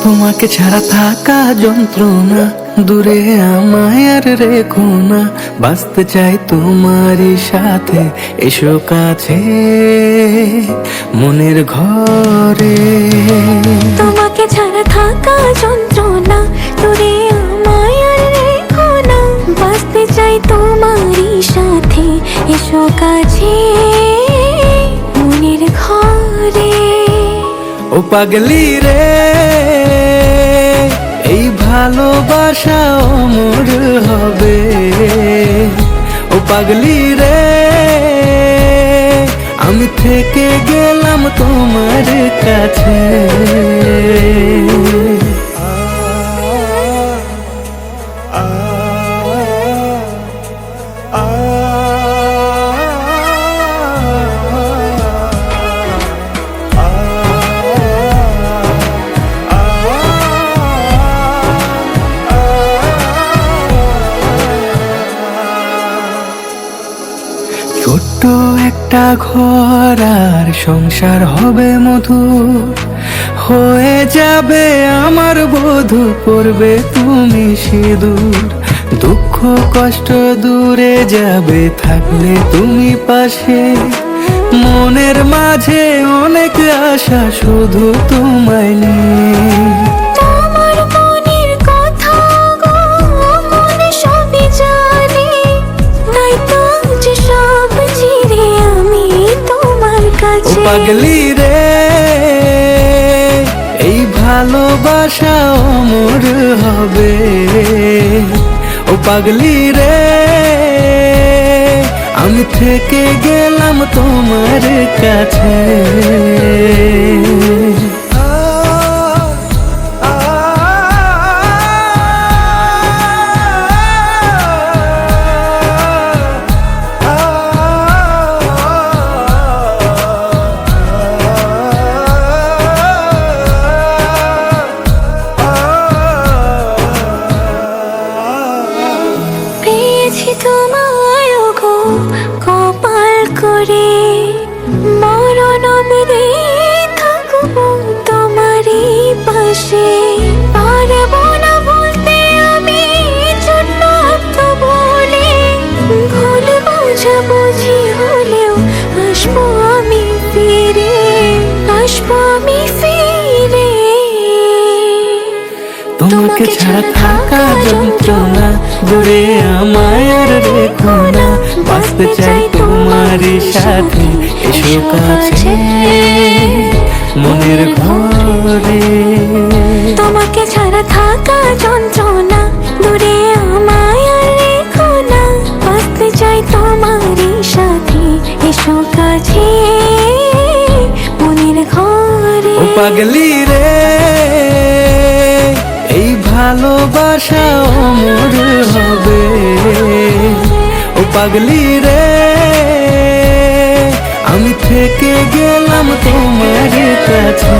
তোমাকে ছাড়া থাকা যন্ত্রণা, দূরে আমায় আর রেখো না। বাঁচতে চাই তোমারই সাথে, এসো কাছে মনের ঘরে। তোমাকে ছাড়া থাকা যন্ত্রণা, দূরে আমায় আর রেখো না। বাঁচতে চাই তোমারই সাথে, এসো কাছে মনের ঘরে। ও পাগলি রে, এই ভালোবাসা অমর হবে। ও পাগলি রে, আমি থেকে গেলাম তোমার কাছে। ছোট্ট একটা ঘর আর সংসার হবে মধুর, হয়ে যাবে আমার বধূ, পড়বে তুমি সিঁদুর। দুঃখ কষ্ট দূরে যাবে থাকলে তুমি পাশে, মনের মাঝে অনেক আশা শুধু তোমায় নিয়ে। তোমার মনের কথা গো মনে সবই জানি, তাই তো যে সব ছেড়ে আমি তোমার ও কাছে। পাগলি রে, এই ভালোবাসা অমর হবে। ও পাগলি রে, আমি থেকে গেলাম তোমার কাছে। পেয়েছি তোমায় গো কপাল করে, মরণ অবধি থাকবো তোমারই পাশে। পারবো না বলতে আমি ছোট্ট একটা বলে, ভুল বোঝাবুঝি হলেও আসবো আমি ফিরে, আসবো আমি ফিরে। তোমাকে ছাড়া থাকা যন্ত্রণা, দূরে আমায় আর রেখো না। বাঁচতে চাই তোমারই সাথে, এসো কাছে মনের ঘরে। তোমাকে ছাড়া থাকা যন্ত্রণা, দূরে আমায় আর রেখো না। বাঁচতে চাই তোমারই সাথে, এসো কাছে মনের ঘরে। ও পাগলি রে, এই ভালোবাসা অমর হবে। ও পাগলি রে, আমি থেকে গেলাম তোমার কাছে।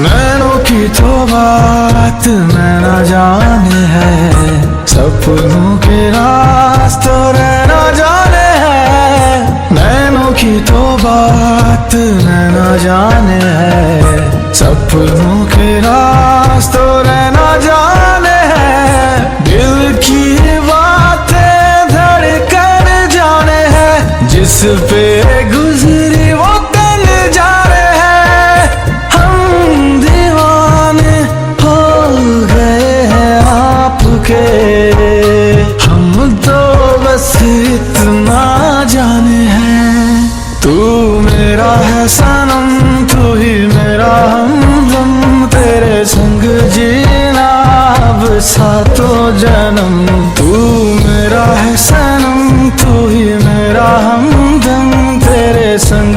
नैनों की तो बात नैना जाने है, सपनों के रास्तों रहना जाने है। नैनों की तो बात नैना जाने है, सपनों के रास्तों रहना जाने है। दिल की बातें धड़कन जाने है, जिस पे गुजरी वो कल जाने है। हम दीवाने हो गए हैं आपके, हम तो बस इतना जाने हैं। तू मेरा है सनम, तू ही मेरा हमदम, तेरे संग जीना अब सातों जन्म तू मेरा है सनम, तू ही मेरा हमदम, तेरे संग